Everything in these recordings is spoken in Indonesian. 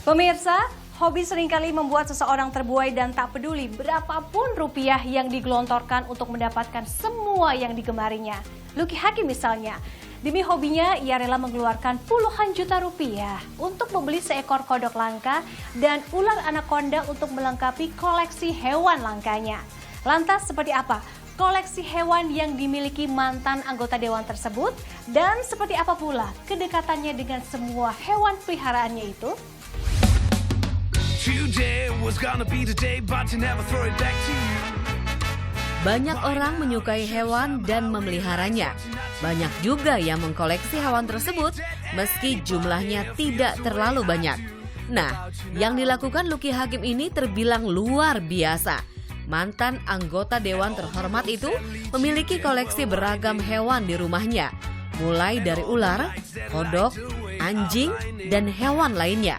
Pemirsa, hobi seringkali membuat seseorang terbuai dan tak peduli berapapun rupiah yang digelontorkan untuk mendapatkan semua yang digemarinya. Lucky Hakim misalnya, demi hobinya ia rela mengeluarkan puluhan juta rupiah untuk membeli seekor kodok langka dan ular anaconda untuk melengkapi koleksi hewan langkanya. Lantas seperti apa koleksi hewan yang dimiliki mantan anggota dewan tersebut? Dan seperti apa pula kedekatannya dengan semua hewan peliharaannya itu? Banyak orang menyukai hewan dan memeliharanya. Banyak juga yang mengkoleksi hewan tersebut meski jumlahnya tidak terlalu banyak. Nah, yang dilakukan Lucky Hakim ini terbilang luar biasa. Mantan anggota dewan terhormat itu memiliki koleksi beragam hewan di rumahnya, mulai dari ular, kodok, anjing, dan hewan lainnya.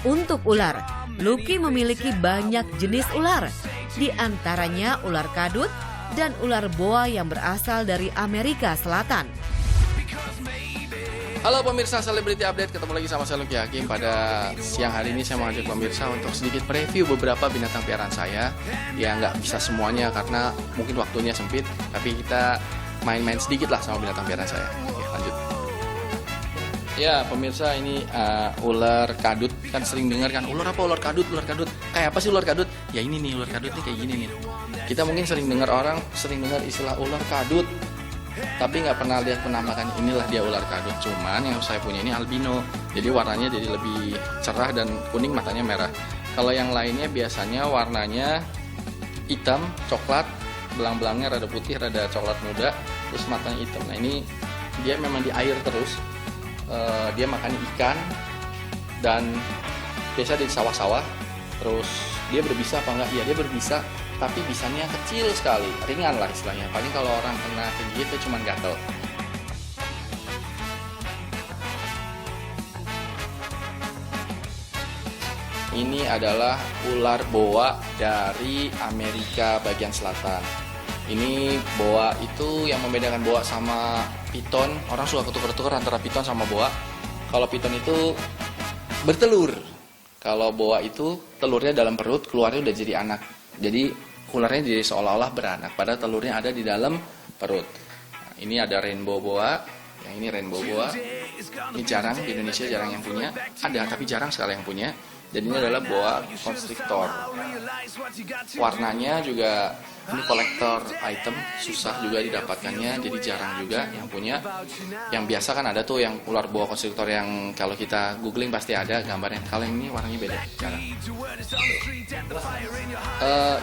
Untuk ular, Lucky memiliki banyak jenis ular, di antaranya ular kadut dan ular boa yang berasal dari Amerika Selatan. Halo pemirsa Selebriti Update, ketemu lagi sama saya Lucky Hakim. Pada siang hari ini saya mengajak pemirsa untuk sedikit mereview beberapa binatang peliharaan saya. Ya nggak bisa semuanya karena mungkin waktunya sempit, tapi kita main-main sedikit lah sama binatang peliharaan saya. Oke, lanjut. Ya pemirsa, ini ular kadut. Kan sering dengar kan, ular apa ular kadut, ular kadut. Kayak apa sih ular kadut? Ya ini nih, ular kadut nih kayak gini nih. Kita mungkin sering dengar istilah ular kadut, tapi nggak pernah lihat penampakan. Inilah dia ular kadut. Cuman yang saya punya ini albino, jadi warnanya jadi lebih cerah dan kuning, matanya merah. Kalau yang lainnya biasanya warnanya hitam, coklat, belang-belangnya rada putih, rada coklat muda, terus matanya hitam. Nah ini dia memang di air terus. Dia makan ikan dan biasa di sawah-sawah. Terus dia berbisa apa enggak? Iya dia berbisa, tapi bisanya kecil sekali, ringan lah istilahnya. Paling kalau orang kena tinggi itu cuma gatel. Ini adalah ular boa dari Amerika bagian selatan. Ini boa itu yang membedakan boa sama piton. Orang suka ketukar-tukar antara piton sama boa. Kalau piton itu bertelur. Kalau boa itu telurnya dalam perut, keluarnya udah jadi anak. Jadi ularnya jadi seolah-olah beranak, padahal telurnya ada di dalam perut. Nah, ini ada rainbow boa, yang ini rainbow boa. Ini jarang di Indonesia, jarang yang punya. Ada tapi jarang sekali yang punya. Dan ini adalah boa constrictor. Warnanya juga ini kolektor item, susah juga didapatkannya, jadi jarang juga yang punya. Yang biasa kan ada tuh yang ular boa constrictor yang kalau kita googling pasti ada gambarnya. Kalau yang ini warnanya beda, jarang.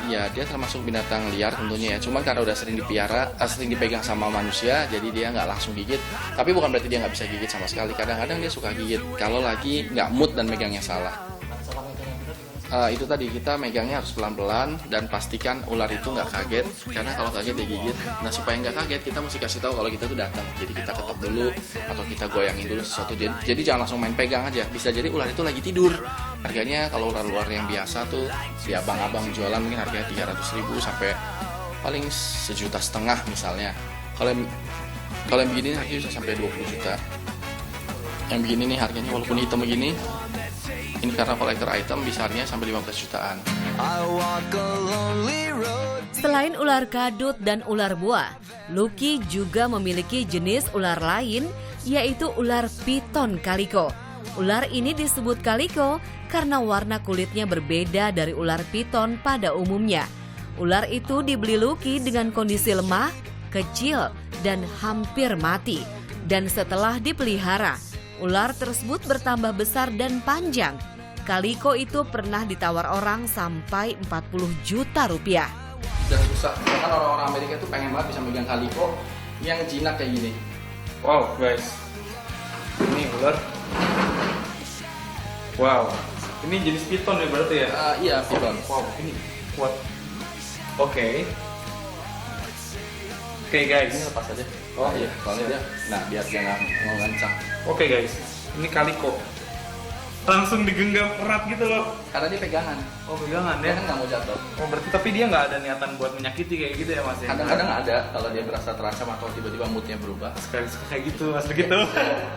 Ya dia termasuk binatang liar tentunya ya. Cuman karena udah sering dipiara, sering dipegang sama manusia, jadi dia nggak langsung gigit. Tapi bukan berarti dia nggak bisa gigit sama sekali. Kadang-kadang dia suka gigit kalau lagi nggak mood dan megangnya salah. Itu tadi kita megangnya harus pelan-pelan dan pastikan ular itu nggak kaget, karena kalau kaget dia gigit. Nah supaya nggak kaget kita mesti kasih tahu kalau kita tuh datang. Jadi kita ketok dulu atau kita goyangin dulu sesuatu. Jadi jangan langsung main pegang aja. Bisa jadi ular itu lagi tidur. Harganya kalau ular-ular yang biasa tuh di abang-abang jualan mungkin harganya 300.000 sampai paling 1,5 juta misalnya. Kalau yang begini harganya bisa sampai 20 juta. Yang begini nih harganya walaupun hitam begini, ini karena kolektor item bisa harganya sampai 15 jutaan. Selain ular kadut dan ular boa, Lucky juga memiliki jenis ular lain, yaitu ular piton kaliko. Ular ini disebut kaliko karena warna kulitnya berbeda dari ular piton pada umumnya. Ular itu dibeli Lucky dengan kondisi lemah, kecil, dan hampir mati. Dan setelah dipelihara, ular tersebut bertambah besar dan panjang. Kaliko itu pernah ditawar orang sampai 40 juta rupiah. Dan susah, bahkan orang-orang Amerika itu pengen banget bisa megang kaliko yang jinak kayak gini. Wow guys, ini ular. Wow, ini jenis piton ya berarti ya? Iya piton. Wow, ini kuat. Oke guys. Ini lepas aja. Oh iya, soalnya dia. Nah biar dia nggak ngancang. Oke guys, ini kaliko. langsung digenggam erat gitu loh. Karena dia pegangan. Oh, pegangan Dia ya. kan nggak mau jatuh. Oh, berarti tapi dia nggak ada niatan buat menyakiti kayak gitu ya Mas ya? Kadang-kadang ada kalau dia merasa terancam atau tiba-tiba moodnya berubah. Sekali kayak gitu, Mas begitu.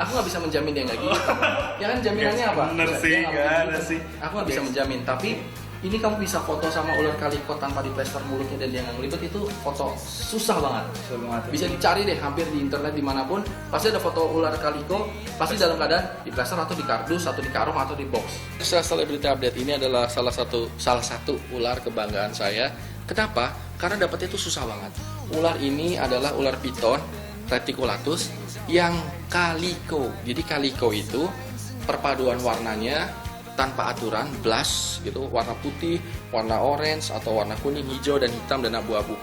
Aku nggak bisa menjamin dia nggak gitu. Ya kan jaminannya apa? Bener sih, Dia nggak nggak mau ada gitu. sih. Aku nggak bisa menjamin, tapi ini kamu bisa foto sama ular kaliko tanpa diplester mulutnya dan dia nggak ngelibet, itu foto susah banget. Bisa dicari deh hampir di internet dimanapun, pasti ada foto ular kaliko, pasti dalam keadaan diplester atau di kardus atau di karung atau di box. Celebrity Update ini adalah salah satu ular kebanggaan saya. Kenapa? Karena dapetnya itu susah banget. Ular ini adalah ular piton reticulatus yang kaliko. Jadi kaliko itu perpaduan warnanya tanpa aturan, blush gitu, warna putih, warna orange, atau warna kuning, hijau, dan hitam, dan abu-abu.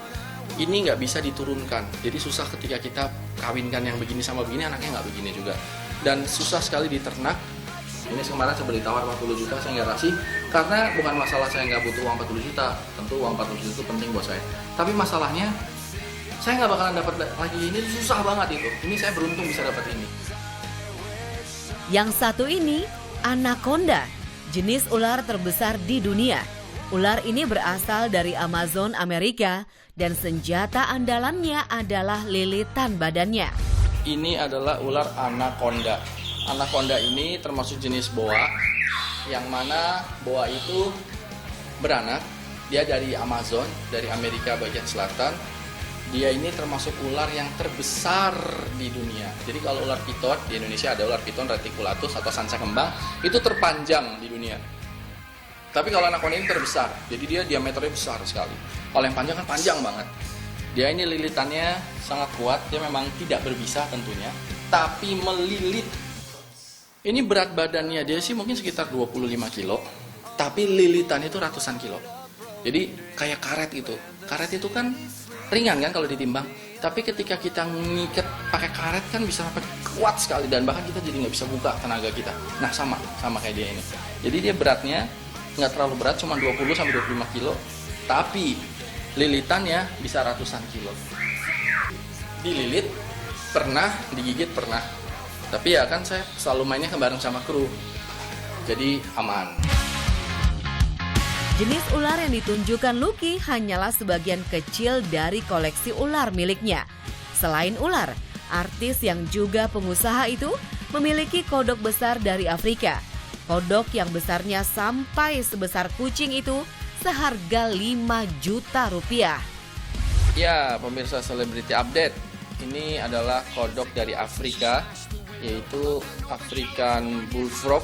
Ini nggak bisa diturunkan, jadi susah ketika kita kawinkan yang begini sama begini, anaknya nggak begini juga. Dan susah sekali diternak. Ini kemarin saya beli tawar 40 juta, saya nggak kasih, karena bukan masalah saya nggak butuh uang 40 juta, tentu uang 40 juta itu penting buat saya. Tapi masalahnya, saya nggak bakalan dapat lagi ini, susah banget itu. Ini saya beruntung bisa dapat ini. Yang satu ini, anaconda, jenis ular terbesar di dunia. Ular ini berasal dari Amazon, Amerika, dan senjata andalannya adalah lilitan badannya. Ini adalah ular anaconda. Anaconda ini termasuk jenis boa, yang mana boa itu beranak. Dia dari Amazon, dari Amerika bagian selatan. Dia ini termasuk ular yang terbesar di dunia. Jadi kalau ular piton, di Indonesia ada ular piton reticulatus atau sanca kembang, itu terpanjang di dunia. Tapi kalau anaconda ini terbesar, jadi dia diameternya besar sekali. Kalau yang panjang kan panjang banget. Dia ini lilitannya sangat kuat, dia memang tidak berbisa tentunya, tapi melilit. Ini berat badannya dia sih mungkin sekitar 25 kilo, tapi lilitan itu ratusan kilo. Jadi kayak karet itu. Karet itu kan ringan kan kalau ditimbang, tapi ketika kita ngikat pakai karet kan bisa sampai kuat sekali, dan bahkan kita jadi nggak bisa buka tenaga kita. Nah sama kayak dia ini. Jadi dia beratnya nggak terlalu berat, cuma 20-25 kilo, tapi lilitannya bisa ratusan kilo. Dililit pernah, digigit pernah, tapi ya kan saya selalu mainnya bareng sama kru, jadi aman. Jenis ular yang ditunjukkan Lucky hanyalah sebagian kecil dari koleksi ular miliknya. Selain ular, artis yang juga pengusaha itu memiliki kodok besar dari Afrika. Kodok yang besarnya sampai sebesar kucing itu seharga 5 juta rupiah. Ya, pemirsa Celebrity Update, ini adalah kodok dari Afrika, yaitu African Bullfrog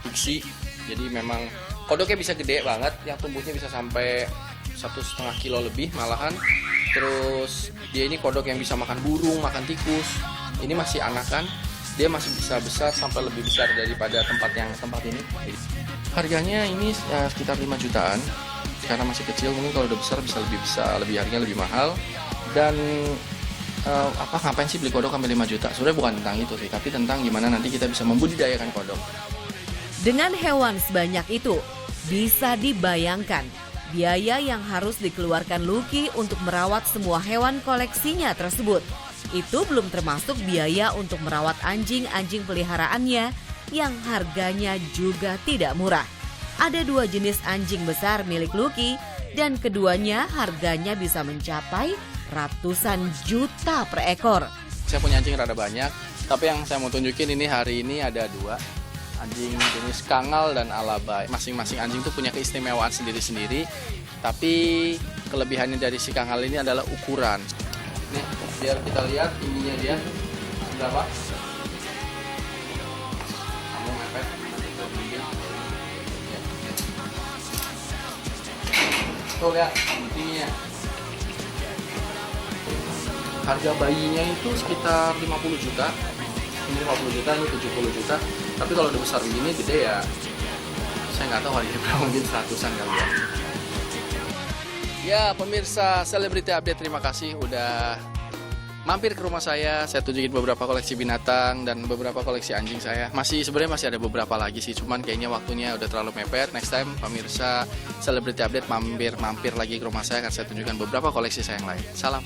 Pixie. Jadi memang kodoknya bisa gede banget, yang tumbuhnya bisa sampai 1,5 kilo lebih malahan. Terus dia ini kodok yang bisa makan burung, makan tikus. Ini masih anakan, dia masih bisa besar sampai lebih besar daripada tempat ini. Harganya ini sekitar 5 jutaan, karena masih kecil. Mungkin kalau udah besar lebih harganya lebih mahal. Dan ngapain sih beli kodok sampai 5 juta? Sebenarnya bukan tentang itu sih, tapi tentang gimana nanti kita bisa membudidayakan kodok. Dengan hewan sebanyak itu, bisa dibayangkan biaya yang harus dikeluarkan Lucky untuk merawat semua hewan koleksinya tersebut. Itu belum termasuk biaya untuk merawat anjing-anjing peliharaannya yang harganya juga tidak murah. Ada 2 jenis anjing besar milik Lucky, dan keduanya harganya bisa mencapai ratusan juta per ekor. Saya punya anjing rada banyak, tapi yang saya mau tunjukin ini hari ini ada 2. Anjing jenis Kangal dan Alabai. Masing-masing anjing tuh punya keistimewaan sendiri-sendiri, tapi kelebihannya dari si Kangal ini adalah ukuran. Nih, biar kita lihat tingginya dia berapa. Kamu mepet. Tuh lihat tingginya. Harga bayinya itu sekitar 50 juta. Ini 50 juta, ini 70 juta. Tapi kalau udah besar begini, gede ya, saya nggak tahu harganya berapa, mungkin 100-an kali ya. Ya pemirsa Celebrity Update, terima kasih udah mampir ke rumah saya. Saya tunjukin beberapa koleksi binatang dan beberapa koleksi anjing saya. Sebenarnya masih ada beberapa lagi sih, cuman kayaknya waktunya udah terlalu mepet. Next time pemirsa Celebrity Update mampir lagi ke rumah saya, akan saya tunjukkan beberapa koleksi saya yang lain. Salam.